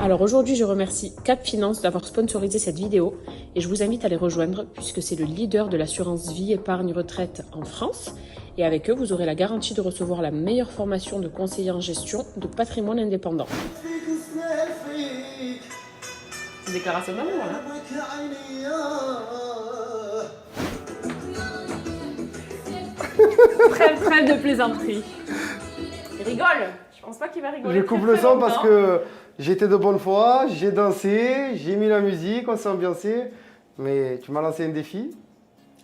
Alors aujourd'hui, je remercie Cap Finance d'avoir sponsorisé cette vidéo et je vous invite à les rejoindre puisque c'est le leader de l'assurance vie épargne retraite en France. Et avec eux, vous aurez la garantie de recevoir la meilleure formation de conseiller en gestion de patrimoine indépendant. C'est déclaration d'amour, là. Trêve de plaisanterie. Il rigole. Je pense pas qu'il va rigoler. Je coupe le son parce que j'étais de bonne foi, j'ai dansé, j'ai mis la musique, on s'est ambiancé. Mais tu m'as lancé un défi.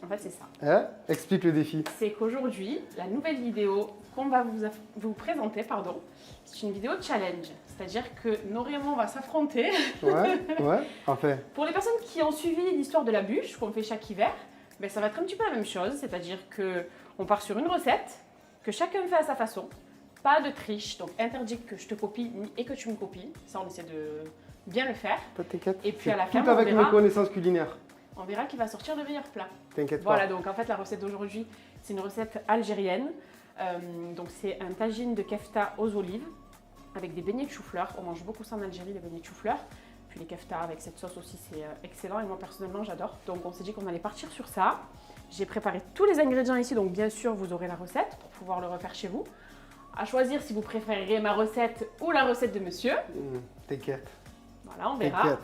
En fait, c'est ça. Hein? Explique le défi. C'est qu'aujourd'hui, la nouvelle vidéo qu'on va vous présenter, c'est une vidéo challenge. C'est-à-dire que Noré et moi, on va s'affronter. Ouais, enfin. Pour les personnes qui ont suivi l'histoire de la bûche qu'on fait chaque hiver, ben, ça va être un petit peu la même chose. C'est-à-dire qu'on part sur une recette que chacun fait à sa façon. Pas de triche, donc interdit que je te copie et que tu me copies. Ça, on essaie de bien le faire. T'inquiète. Et puis à la fin, tout avec mes connaissances culinaires. On verra qui va sortir le meilleur plat. T'inquiète pas. Voilà, donc en fait, la recette d'aujourd'hui, c'est une recette algérienne. Donc c'est un tagine de kefta aux olives avec des beignets de chou-fleur. On mange beaucoup ça en Algérie, les beignets de chou-fleur. Puis les kefta avec cette sauce aussi, c'est excellent. Et moi, personnellement, j'adore. Donc on s'est dit qu'on allait partir sur ça. J'ai préparé tous les ingrédients ici, donc bien sûr, vous aurez la recette pour pouvoir le refaire chez vous. À choisir si vous préférez ma recette ou la recette de monsieur. T'inquiète. Voilà, on verra.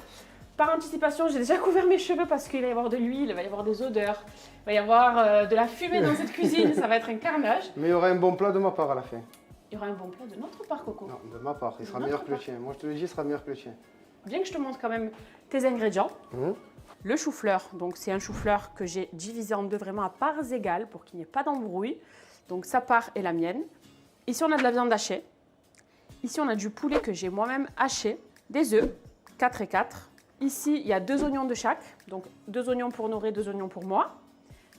Par anticipation, j'ai déjà couvert mes cheveux parce qu'il va y avoir de l'huile, il va y avoir des odeurs, il va y avoir de la fumée dans cette cuisine, ça va être un carnage. Mais il y aura un bon plat de ma part à la fin. Il y aura un bon plat de notre part, Coco. Non, de ma part, il sera meilleur que le tien. Moi je te le dis, il sera meilleur que le tien. Bien que je te montre quand même tes ingrédients. Le chou-fleur, donc c'est un chou-fleur que j'ai divisé en deux vraiment à parts égales pour qu'il n'y ait pas d'embrouille. Donc sa part est la mienne. Ici on a de la viande hachée. Ici on a du poulet que j'ai moi-même haché. Des œufs, 4 et 4. Ici, il y a 2 oignons de chaque, donc 2 oignons pour Noré, 2 oignons pour moi.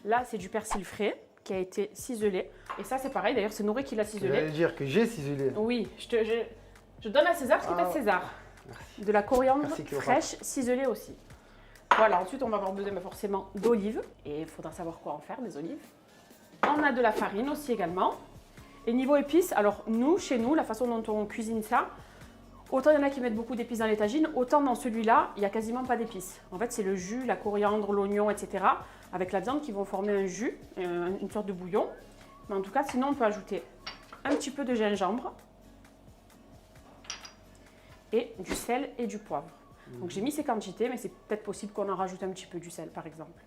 Là, c'est du persil frais qui a été ciselé. Et ça, c'est pareil, d'ailleurs, c'est Noré qui l'a ciselé. Je vais dire que j'ai ciselé. Oui, je donne à César ce qui est à César. Merci. De la coriandre fraîche ciselée aussi. Voilà, ensuite, on va avoir besoin forcément d'olives. Et il faudra savoir quoi en faire, des olives. On a de la farine aussi également. Et niveau épices, alors nous, chez nous, la façon dont on cuisine ça, autant il y en a qui mettent beaucoup d'épices dans les tagines, autant dans celui-là, il n'y a quasiment pas d'épices. En fait, c'est le jus, la coriandre, l'oignon, etc. avec la viande qui vont former un jus, une sorte de bouillon. Mais en tout cas, sinon, on peut ajouter un petit peu de gingembre et du sel et du poivre. Donc, j'ai mis ces quantités, mais c'est peut-être possible qu'on en rajoute un petit peu du sel, par exemple.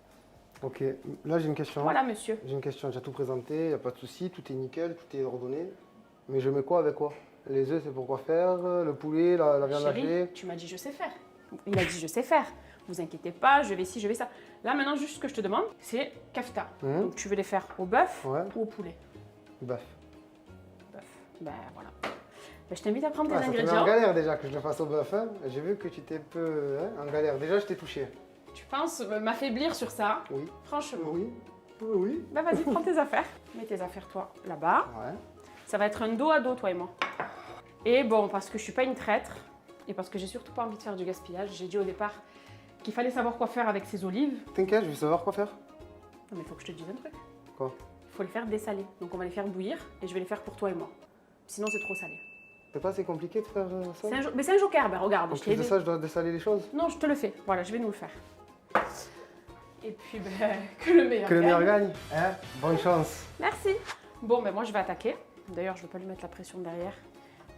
Ok, là j'ai une question. Voilà, monsieur. J'ai une question, j'ai tout présenté, il n'y a pas de souci, tout est nickel, tout est ordonné. Mais je mets quoi avec quoi? Les œufs, c'est pour quoi faire? Le poulet, la viande hachée? Tu m'as dit je sais faire. Il a dit je sais faire. Vous inquiétez pas, je vais ci, je vais ça. Là maintenant, juste ce que je te demande, c'est kefta. Donc tu veux les faire au bœuf ou au poulet? Bœuf. Bœuf. Ben voilà. Ben, je t'invite à prendre tes ingrédients. Ça te met en galère déjà que je le fasse au bœuf. Hein. J'ai vu que tu étais un peu en galère. Déjà, je t'ai touché. Tu penses m'affaiblir sur ça? Oui. Franchement. Oui. Ben vas-y, prends tes affaires. Mets tes affaires toi là-bas. Ouais. Ça va être un dos à dos, toi et moi. Et bon, parce que je suis pas une traître, et parce que j'ai surtout pas envie de faire du gaspillage, j'ai dit au départ qu'il fallait savoir quoi faire avec ces olives. T'inquiète, je vais savoir quoi faire. Non mais il faut que je te dise un truc. Quoi? Il faut les faire dessaler. Donc on va les faire bouillir, et je vais les faire pour toi et moi. Sinon c'est trop salé. C'est pas assez compliqué de faire ça? Mais c'est un joker, ben regarde. En plus de ça, je dois dessaler les choses? Non, je te le fais. Voilà, je vais nous le faire. Et puis, ben, que le meilleur gagne. Que le meilleur gagne. Hein? Bonne chance. Merci. Bon, ben moi je vais attaquer. D'ailleurs, je ne vais pas lui mettre la pression derrière.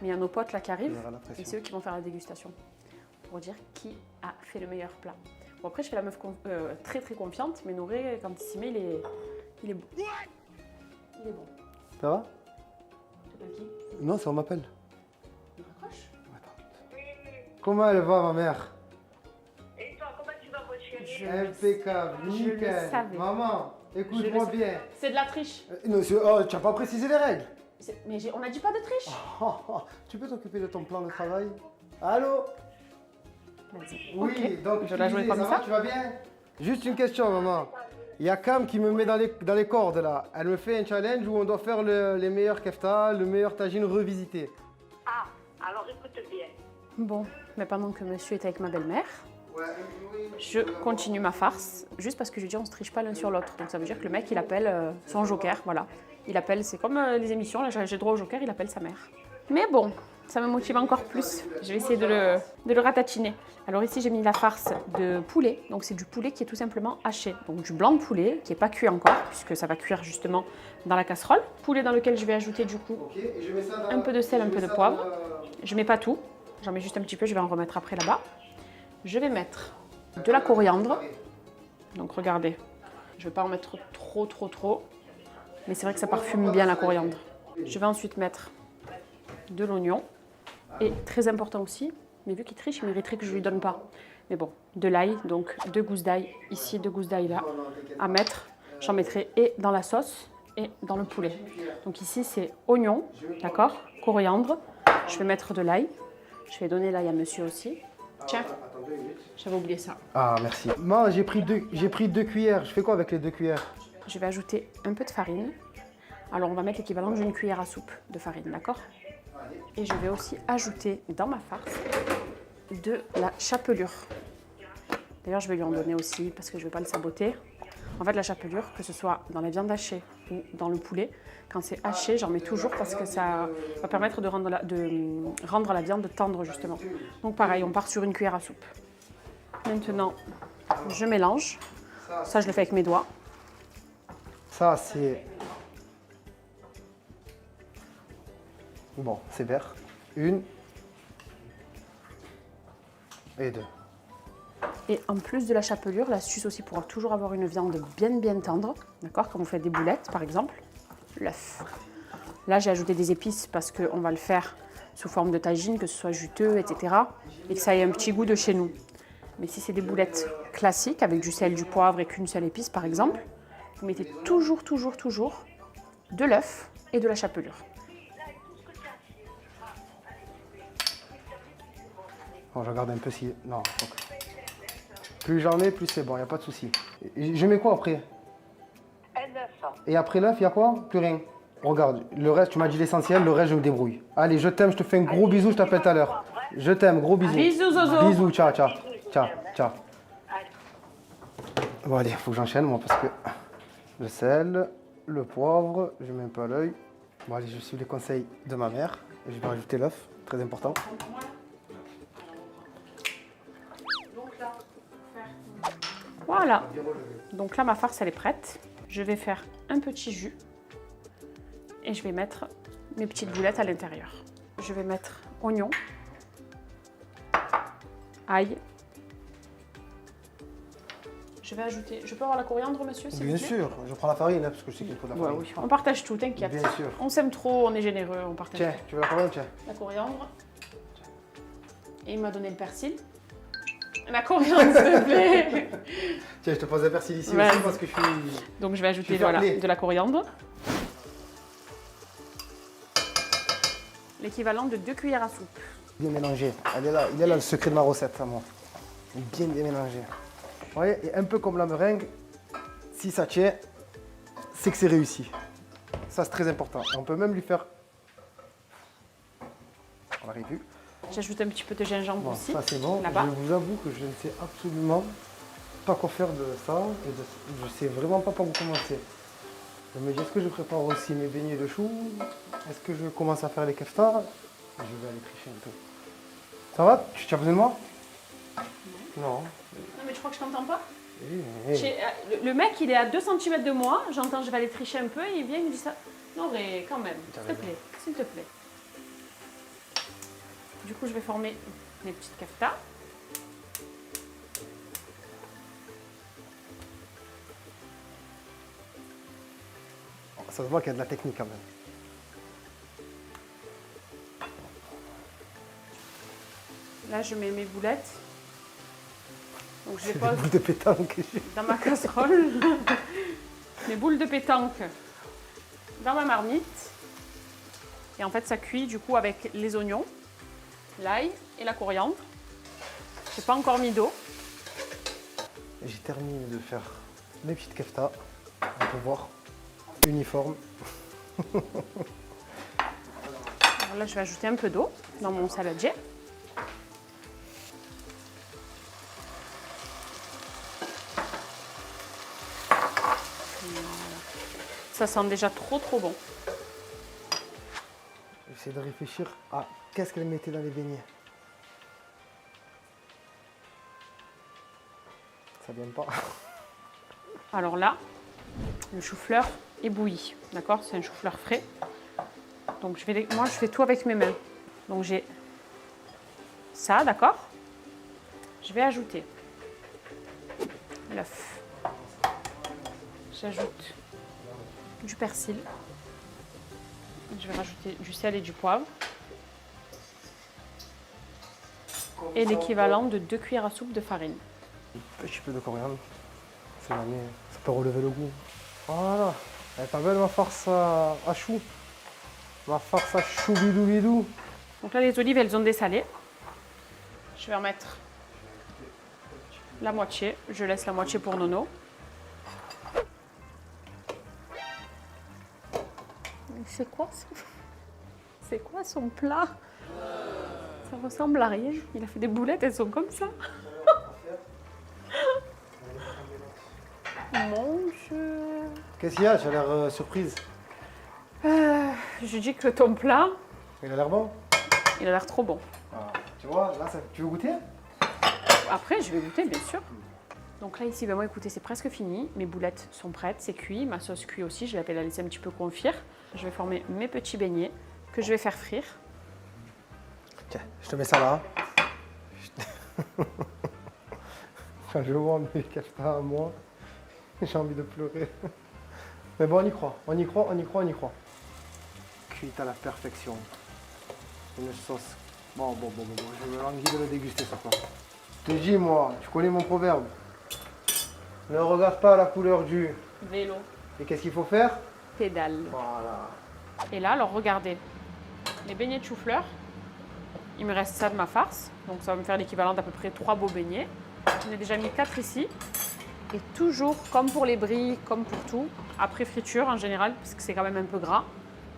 Mais il y a nos potes là qui arrivent. Et c'est eux qui vont faire la dégustation. Pour dire qui a fait le meilleur plat. Bon, après, je fais la meuf très très confiante. Mais Noré, quand il s'y met, il est bon. Il est bon. Ça va? C'est pas qui? Non, ça on m'appelle. Il raccroche? Attends. Comment elle va, ma mère? Et toi, comment tu vas, mon chéri? Impeccable, nickel. Je le savais. Maman, écoute-moi bien. C'est de la triche. Non, tu n'as pas précisé les règles. Mais on n'a dit pas de triche. Tu peux t'occuper de ton plan de travail? Allô? Vas-y. Oui, Okay. donc je vais la jouer comme ça. Tu vas bien? Juste une question, maman. Il y a Cam qui me met dans les cordes là. Elle me fait un challenge où on doit faire les meilleurs kefta, le meilleur tagine revisité. Ah, alors écoute bien. Bon, mais pendant que monsieur est avec ma belle-mère, je continue ma farce, juste parce que je dis on se triche pas l'un sur l'autre. Donc ça veut dire que le mec il appelle son joker, voilà. Il appelle, c'est comme les émissions, là j'ai droit au joker, il appelle sa mère. Mais bon, Ça me motive encore plus. Je vais essayer de le ratatiner. Alors ici, j'ai mis la farce de poulet. Donc c'est du poulet qui est tout simplement haché. Donc du blanc de poulet qui n'est pas cuit encore, puisque ça va cuire justement dans la casserole. Poulet dans lequel je vais ajouter du coup un peu de sel, un peu de poivre. Je ne mets pas tout. J'en mets juste un petit peu. Je vais en remettre après là-bas. Je vais mettre de la coriandre. Donc regardez. Je ne vais pas en mettre trop. Mais c'est vrai que ça parfume bien la coriandre. Je vais ensuite mettre de l'oignon. Et très important aussi, mais vu qu'il triche, il mériterait que je ne lui donne pas. Mais bon, de l'ail, donc 2 gousses d'ail ici, 2 gousses d'ail là, à mettre. J'en mettrai et dans la sauce et dans le poulet. Donc ici, c'est oignon, d'accord, coriandre. Je vais mettre de l'ail. Je vais donner l'ail à monsieur aussi. Tiens, j'avais oublié ça. Ah, merci. Moi, j'ai pris 2 cuillères. Je fais quoi avec les 2 cuillères? Je vais ajouter un peu de farine. Alors, on va mettre l'équivalent d'une cuillère à soupe de farine, d'accord? Et je vais aussi ajouter dans ma farce de la chapelure. D'ailleurs, je vais lui en donner aussi parce que je ne vais pas le saboter. En fait, la chapelure, que ce soit dans la viande hachée ou dans le poulet, quand c'est haché, j'en mets toujours parce que ça va permettre de rendre la viande tendre justement. Donc pareil, on part sur une cuillère à soupe. Maintenant, je mélange. Ça, je le fais avec mes doigts. Ça, c'est... Bon, c'est vert. 1 et 2. Et en plus de la chapelure, l'astuce aussi pour toujours avoir une viande bien tendre, d'accord, quand vous faites des boulettes par exemple, l'œuf. Là, j'ai ajouté des épices parce qu'on va le faire sous forme de tagine, que ce soit juteux, etc. Et que ça ait un petit goût de chez nous. Mais si c'est des boulettes classiques avec du sel, du poivre et qu'une seule épice par exemple, vous mettez toujours de l'œuf et de la chapelure. Bon, je regarde un peu si... Non, ok. Plus j'en mets, plus c'est bon, il n'y a pas de souci. Je mets quoi après? Un œuf. Et après l'œuf, il y a quoi? Plus rien. Regarde, le reste, tu m'as dit l'essentiel, le reste, je me débrouille. Allez, je t'aime, je te fais un gros bisou, je t'appelle tout à l'heure. Je t'aime, gros bisous. Bisous, Zozo. Bisous, ciao. Bon, allez, il faut que j'enchaîne, moi, parce que le sel, le poivre, je mets un peu à l'œil. Bon, allez, je suis les conseils de ma mère. Et je vais rajouter l'œuf, très important. Voilà. Donc là, ma farce, elle est prête. Je vais faire un petit jus. Et je vais mettre mes petites boulettes à l'intérieur. Je vais mettre oignon, ail. Je vais ajouter... Je peux avoir la coriandre, monsieur, s'il vous Bien plaît? sûr, je prends la farine, hein, parce que je sais qu'il faut de la farine. Oui. On partage tout, t'inquiète. Bien sûr. On s'aime trop, on est généreux, on partage Tiens, tout. tu veux la coriandre? Tiens. La coriandre. Et il m'a donné le persil. La coriandre, s'il te plaît. Tiens, je te pose un persil ici Vas-y. aussi parce que je suis... Donc je vais ajouter Je suis fair-play. de la coriandre. L'équivalent de 2 cuillères à soupe. Bien mélangé. Il est là le secret de ma recette, à moi. Bien mélangé. Vous voyez, et un peu comme la meringue, si ça tient, c'est que c'est réussi. Ça, c'est très important. On peut même lui faire... On arrive vu. J'ajoute un petit peu de gingembre Bon, aussi. ça c'est bon. Là-bas. Je vous avoue que je ne sais absolument pas quoi faire de ça. Je ne sais vraiment pas par où commencer. Je me dis, est-ce que je prépare aussi mes beignets de choux? Est-ce que je commence à faire les keftas? Je vais aller tricher un peu. Ça va? Tu as besoin de moi? Non. Non, mais tu crois que je t'entends pas? Eh. Le mec, il est à 2 cm de moi. J'entends, je vais aller tricher un peu. Et il vient, il me dit ça. Non, mais quand même, s'il te plaît. Du coup, je vais former mes petites keftas. Ça se voit qu'il y a de la technique quand même. Là, je mets mes boulettes. Donc, je les Des pose boules de pétanque. dans ma casserole. Mes boules de pétanque dans ma marmite. Et en fait, ça cuit du coup avec les oignons, l'ail et la coriandre. J'ai pas encore mis d'eau. J'ai terminé de faire mes petites keftas. On peut voir. Uniforme. Alors là, je vais ajouter un peu d'eau dans mon saladier. Ça sent déjà trop bon. J'essaie de réfléchir à qu'est-ce qu'elle mettait dans les beignets? Ça vient pas. Alors là, le chou-fleur est bouilli, d'accord? C'est un chou-fleur frais. Donc moi, je fais tout avec mes mains. Donc j'ai ça, d'accord? Je vais ajouter l'œuf. J'ajoute du persil. Je vais rajouter du sel et du poivre. Et l'équivalent de 2 cuillères à soupe de farine. Un petit peu de coriandre. C'est l'année, ça peut relever le goût. Voilà. Elle est pas belle ma farce à chou. Ma farce à chou bidou bidou. Donc là, les olives, elles ont dessalé. Je vais en mettre la moitié. Je laisse la moitié pour Nono. C'est quoi ça? C'est quoi son plat? Ça ressemble à rien. Il a fait des boulettes, elles sont comme ça. Mon Dieu. Qu'est-ce qu'il y a? J'ai l'air surprise. Je dis que ton plat, Il a l'air bon. il a l'air trop bon. Ah, tu vois, là, tu veux goûter? Après, je vais goûter, bien sûr. Donc là, ici, ben moi, écoutez, c'est presque fini. Mes boulettes sont prêtes, c'est cuit. Ma sauce cuit aussi, je vais la laisser un petit peu confire. Je vais former mes petits beignets que je vais faire frire. Tiens, je te mets ça là. Quand je vois mes keftas à moi, j'ai envie de pleurer. Mais bon, on y croit, on y croit, on y croit, on y croit. Cuite à la perfection. Une sauce. Bon, je me languis de le déguster ce soir. Je te dis, moi, tu connais mon proverbe. Ne regarde pas la couleur du... Vélo. Et qu'est-ce qu'il faut faire? Pédale. Voilà. Et là, alors regardez, les beignets de chou-fleur, il me reste ça de ma farce. Donc ça va me faire l'équivalent d'à peu près 3 beaux beignets. J'en ai déjà mis 4 ici. Et toujours, comme pour les brilles, comme pour tout, après friture en général, parce que c'est quand même un peu gras,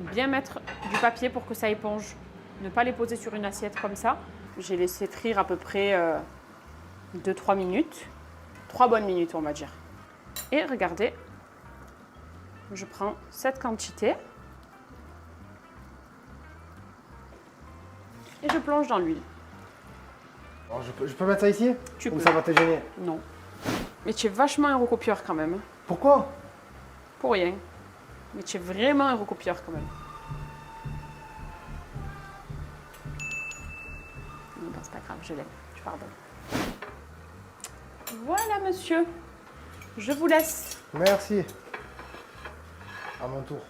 bien mettre du papier pour que ça éponge. Ne pas les poser sur une assiette comme ça. J'ai laissé frire à peu près 2-3 minutes. 3 bonnes minutes, on va dire. Et regardez, je prends cette quantité et je plonge dans l'huile. Alors, je peux mettre ça ici? Tu Ou peux. ça va te gêner? Non. Mais tu es vachement un recopieur quand même. Pourquoi? Pour rien. Mais tu es vraiment un recopieur quand même. Non, c'est pas grave, je l'aime. Je pardonne. Voilà, monsieur. Je vous laisse. Merci. À mon tour.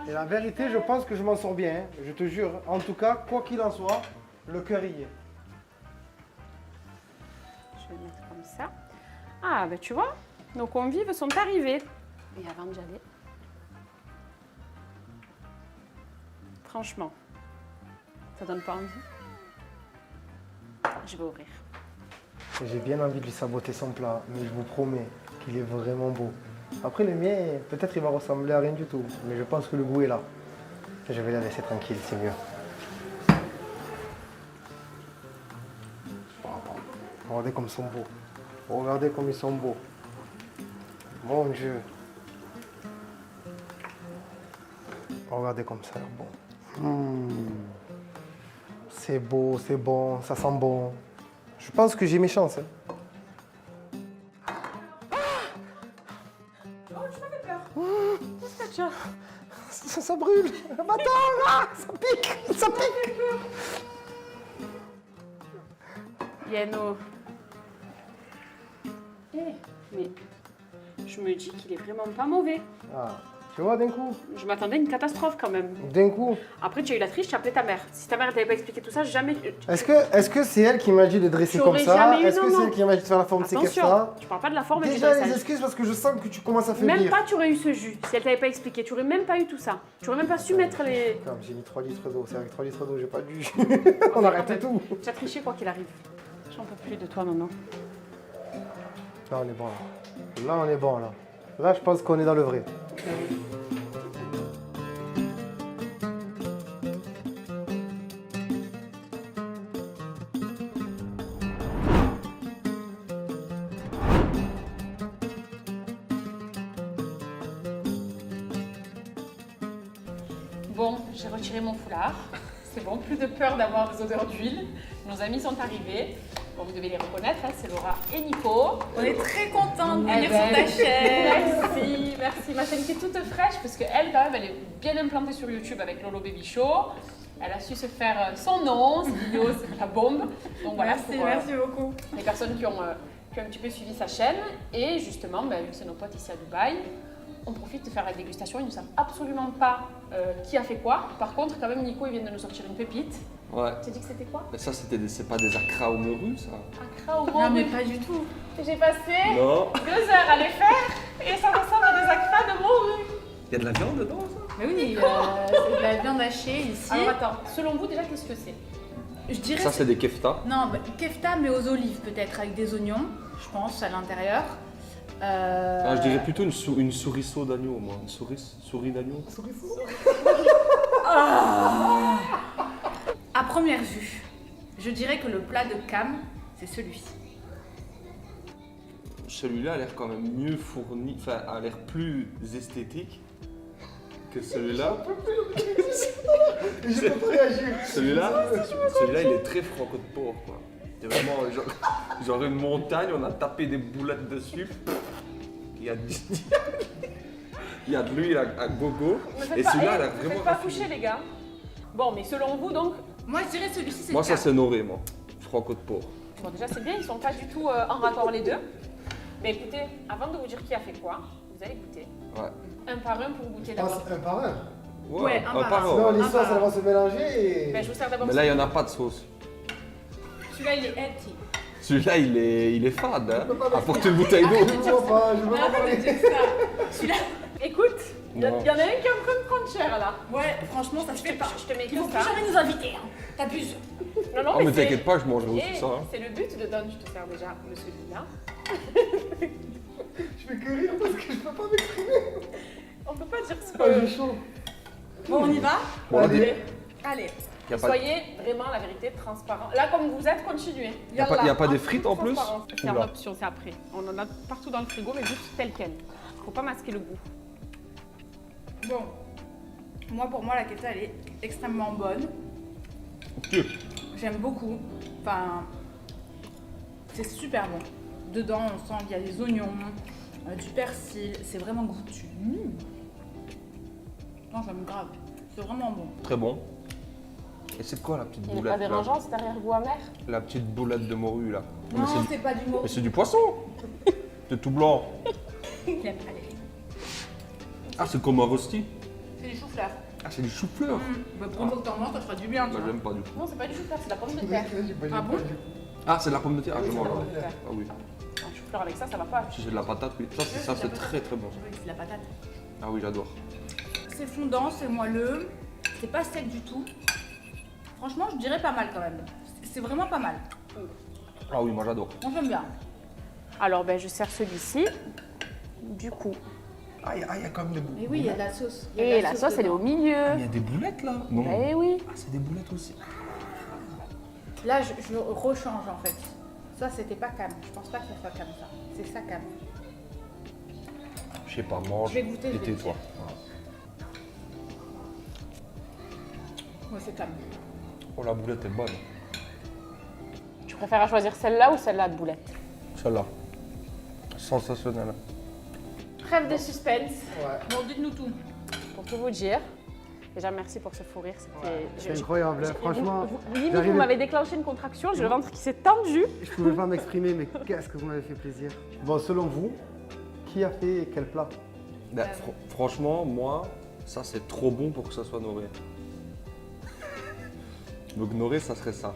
Et la vérité, je pense que je m'en sors bien, hein. Je te jure. En tout cas, quoi qu'il en soit, le cœur y est. Je vais mettre comme ça. Ah, ben tu vois, nos convives sont arrivés. Et avant d'y aller, franchement, ça donne pas envie? Je vais ouvrir. J'ai bien envie de lui saboter son plat, mais je vous promets qu'il est vraiment beau. Après, le mien, peut-être il va ressembler à rien du tout, mais je pense que le goût est là. Je vais la laisser tranquille, c'est mieux. Regardez comme ils sont beaux. Regardez comme ils sont beaux. Mon Dieu. Regardez comme ça a l'air bon. C'est beau, c'est bon, ça sent bon. Je pense que j'ai mes chances. Hein. Oh, tu m'avais peur. Ça brûle. Attends, ça pique, ça pique. Yano. Mais je me dis qu'il est vraiment pas mauvais. Ah, tu vois, d'un coup. Je m'attendais à une catastrophe quand même. D'un coup. Après, tu as eu la triche, tu as appelé ta mère. Si ta mère ne t'avait pas expliqué tout ça, jamais. Est-ce que c'est elle qui m'a dit de dresser comme J'aurais ça? jamais eu, Est-ce que non, c'est non. elle qui m'a dit de faire la forme de ces Attention, keftas? tu parles pas de la forme et du Déjà les dressage. excuses parce que je sens que tu commences à faiblir. Même pas, tu aurais eu ce jus. Si elle t'avait pas expliqué, tu aurais même pas eu tout ça. Tu aurais même pas su mettre les. Comme j'ai mis 3 litres d'eau, c'est avec 3 litres d'eau, j'ai pas du jus. On arrête tout. Tu as triché quoi qu'il arrive. J'en peux plus de toi, non. Là, on est bon là. Là, on est bon là. Là, je pense qu'on est dans le vrai. j'ai retiré mon foulard. C'est bon, plus de peur d'avoir des odeurs d'huile. Nos amis sont arrivés. Bon, vous devez les reconnaître, hein, c'est Laura et Nico. On est très contents de venir sur ta chaîne. Merci. Ma chaîne qui est toute fraîche parce qu'elle, quand même, elle est bien implantée sur YouTube avec Lolo Baby Show. Elle a su se faire son nom, cette vidéo, c'est la bombe. Donc voilà, merci beaucoup. Les personnes qui ont un petit peu suivi sa chaîne. Et justement, vu que c'est nos potes ici à Dubaï, on profite de faire la dégustation. Ils ne savent absolument pas qui a fait quoi. Par contre, quand même, Nico, il vient de nous sortir une pépite. Ouais. Tu as dit que c'était quoi? Mais ça, c'est pas des acras au morue, ça? Acra au morue. Non mais pas du tout. J'ai passé Non. 2 heures à les faire et ça ressemble à des acras de morue. Il y a de la viande dedans, ça? Mais oui, c'est de la viande hachée ici. Alors attends, selon vous déjà, qu'est-ce que c'est? Je dirais Ça, c'est des kefta. Non, kefta mais aux olives peut-être, avec des oignons, je pense, à l'intérieur. Ah, je dirais plutôt une souriceau d'agneau, moi. Une souris d'agneau. À première vue, je dirais que le plat de Cam, c'est celui-ci. Celui-là a l'air quand même mieux fourni, enfin, a l'air plus esthétique que celui-là. Je peux pas réagir. Celui-là, il est très franco de porc, quoi. C'est vraiment genre une montagne, on a tapé des boulettes dessus. Il y a il y a de l'huile à gogo. Et celui-là, il a Vous vraiment faites pas raffiné. coucher les gars. Bon, mais selon vous donc, Moi, je dirais celui-ci, c'est Moi, le ça, Cam. c'est Noré, moi. Franco de porc. bon déjà c'est bien, ils sont pas du tout en raccord les deux. Mais écoutez, avant de vous dire qui a fait quoi, vous allez goûter. Ouais. Un par un pour goûter Je d'abord. passe un par un. Ouais, un par un. an. Sinon, les un sauces, par un. elles vont se mélanger et. Je vous sers d'abord. Mais là, il n'y en a pas de sauce. Celui-là, il est healthy. Celui-là, il est fade, hein. peux pas Apporte une bouteille d'eau. Je veux pas, je veux pas Arrête de parler. dire ça. Celui-là, Écoute, il y en Non. a un qui est en train de prendre cher là. ouais, franchement, ça se fait pas. Je te mets Ils vont que plus ça. jamais nous inviter, hein. T'abuses. Non, non, Oh, mais c'est- t'inquiète pas, je mangerai Et aussi ça. Hein. c'est le but de Don, je te sers déjà le celui-là. Je fais que rire parce que je peux pas m'exprimer. On peut pas dire ce Ah, que... j'ai chaud. Bon, on y va? Bon, Allez. Allez. y a pas, Soyez vraiment, la vérité, transparent. Là, comme vous êtes, continuez. y a pas des frites en plus? Transparence. C'est en Oula. option, c'est après. On en a partout dans le frigo, mais juste tel quel. Faut pas masquer le goût. Bon. Pour moi, la kefta, elle est extrêmement bonne. Ok. J'aime beaucoup. Enfin, c'est super bon. Dedans, on sent qu'il y a des oignons, du persil. C'est vraiment goûtu. Non, j'aime grave. C'est vraiment bon. Très bon. Et c'est quoi la petite Il n'est boulette pas là? dérangeant, cet arrière-goût amer. La petite boulette de morue là. Non, c'est pas du mot. Mais c'est du poisson. C'est tout blanc. Il aime pas les. Ah, c'est comme un rosti. C'est du chou-fleur. Ah, c'est du chou-fleur. Pour une fois que t'en manges, ça te fera du bien, tu Bah, vois. j'aime pas du tout. Non, c'est pas du chou-fleur, c'est de la pomme de terre. Ah bon? Ah, c'est de la pomme de terre. Ah, je Oui, mange. c'est la pomme de terre. Ah oui. Un chou-fleur avec ça, ça va pas. Si j'ai de la patate, oui. Ça c'est très très bon. Oui, c'est de la patate. Ah oui, j'adore. C'est fondant, c'est moelleux. C'est pas sec du tout. Franchement, je dirais pas mal quand même. C'est vraiment pas mal. Ah oui, moi j'adore. Moi, j'aime bien. Alors, je sers celui-ci. Du coup. Ah, il y a quand même des Et boulettes. oui, il y a de la sauce. Il y a de Et la sauce, elle est dedans. au milieu. Il y a des boulettes là? Non. Eh oui. Ah, c'est des boulettes aussi. Là, je rechange en fait. Ça, c'était pas Cam. Je pense pas que ça soit Cam, ça. C'est ça, Cam. Je sais pas, mange Je vais goûter, je et vais tais-toi. Moi, c'est Cam. Oh, la boulette est bonne. Tu préfères choisir celle-là ou celle-là de boulette? Celle-là. Sensationnelle. Trêve de suspense. Ouais. Bon, dites-nous tout. Pour tout vous dire. Déjà, merci pour ce fou rire. C'est incroyable, hein, franchement. Limite, j'arrive- vous m'avez déclenché une contraction, j'ai le ventre qui s'est tendu. Je pouvais pas m'exprimer, mais qu'est-ce que vous m'avez fait plaisir. Bon, selon vous, qui a fait quel plat? Bah, franchement, moi, ça c'est trop bon pour que ça soit Noré. Donc Noré, ça serait ça.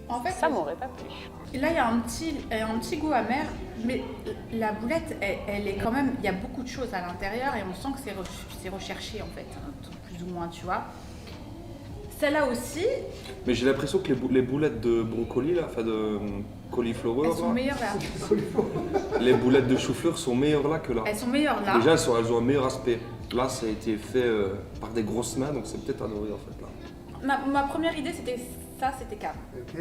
En fait, Ça m'aurait pas plu. là, il y a un petit goût amer, mais la boulette, elle est quand même. Il y a beaucoup de choses à l'intérieur et on sent que c'est recherché en fait, hein, plus ou moins, tu vois. Celle-là aussi, Mais j'ai l'impression que les boulettes de brocoli, là, enfin de cauliflower, elles sont là, meilleures là. les boulettes de chou-fleur sont meilleures là que là. Elles sont meilleures là. Déjà, elles ont un meilleur aspect. Là, ça a été fait par des grosses mains, donc c'est peut-être à Noré en fait là. Ma première idée, c'était ça, c'était Cam. Ok.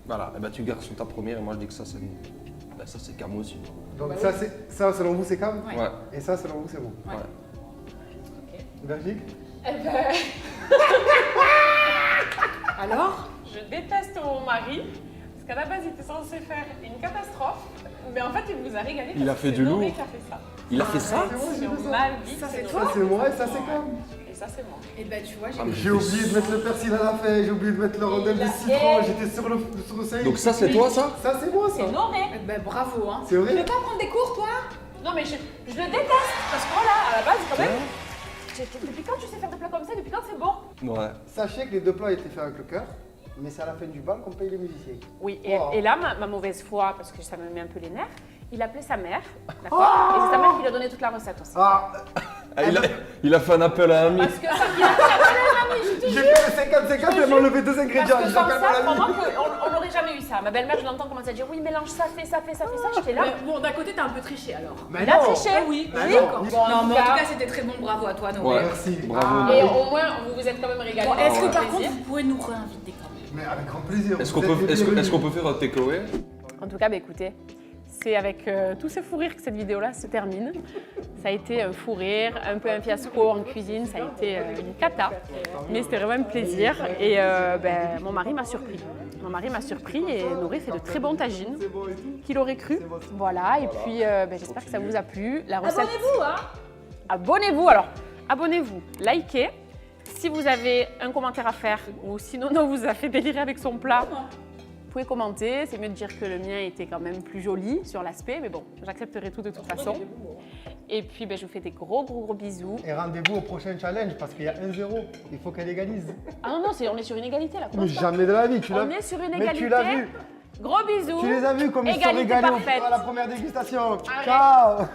Voilà, et bah tu gardes sur ta première et moi je dis que ça c'est bah, ça c'est Cam aussi. Donc ça, selon vous, c'est Cam? Ouais. Ouais. Et ça, selon vous, c'est bon. Ouais. Ouais. Belgique? Eh ben, Alors? Je déteste mon mari, parce qu'à la base, il était censé faire une catastrophe, mais en fait, il nous a régalé. Il a fait du lourd. Qui a fait ça. Il a fait ça? Sur ma vie, Ça, c'est Noé. toi? Ça c'est moi et ça c'est quand Et ça, c'est moi. Et bah tu vois, J'ai oublié de mettre le persil à la fin, j'ai oublié de mettre le rondelle de citron, j'étais sur le seuil. Donc ça, c'est toi, ça? Ça c'est moi ça. C'est Noré. bah bravo hein. C'est vrai? Tu veux pas prendre des cours toi? Non, mais je le déteste, parce que voilà, à la base, quand même, depuis quand tu sais faire des plats comme ça? Depuis quand c'est bon? Ouais. Sachez que les deux plats étaient faits avec le cœur, mais c'est à la fin du bal qu'on paye les musiciens. Oui, Wow. et là, ma mauvaise foi, parce que ça me met un peu les nerfs, il appelait sa mère, d'accord? Et c'est sa mère qui lui a donné toute la recette aussi. Ah, Ah, il a fait un appel à un ami. Parce que ça, il a fait un ami, je te j'ai jure. fait le 50-50, elle m'a enlevé 2 ingrédients, Parce que j'appelle sans ça, mon ami. vraiment, on n'aurait jamais eu ça. Ma belle-mère, je l'entends commencer à dire oui, mélange ça, fais ça, j'étais là. Bon d'un côté t'as un peu triché alors. Mais Il a non. triché, oui. Mais Oui. non. Bon, Non mais en tout cas c'était très bon, bravo à toi Noé. Ouais. Merci. Bravo. Et au moins, vous vous êtes quand même régalé. Bon, est-ce que avec par plaisir. contre vous pouvez nous réinviter quand même? Mais avec grand plaisir. Est-ce vous qu'on êtes peut, les est-ce que- bienvenus. est-ce qu'on peut faire un takeaway? En tout cas, bah, écoutez, c'est avec tous ces fous rires que cette vidéo-là se termine. Ça a été un fou rire, un peu un fiasco en cuisine, ça a été une cata. Mais c'était vraiment un plaisir et ben, mon mari m'a surpris. Mon mari m'a surpris et Noré fait de très bons tagines. Qui l'aurait cru? Voilà, et puis ben, j'espère que ça vous a plu. La recette... Abonnez-vous hein. Abonnez-vous alors, abonnez-vous, likez. Si vous avez un commentaire à faire ou si Nono vous a fait délirer avec son plat, vous pouvez commenter. C'est mieux de dire que le mien était quand même plus joli sur l'aspect, mais bon, j'accepterai tout de toute façon. Et puis ben, je vous fais des gros bisous. Et rendez-vous au prochain challenge parce qu'il y a 1-0. Il faut qu'elle égalise. Ah non, on est sur une égalité là. Mais jamais de la vie, tu l'as On est sur une Mais égalité. tu l'as vu. Gros bisous. Tu les as vus comme ils sont Égalité régalés parfaite. à la première dégustation. Arrête. Ciao.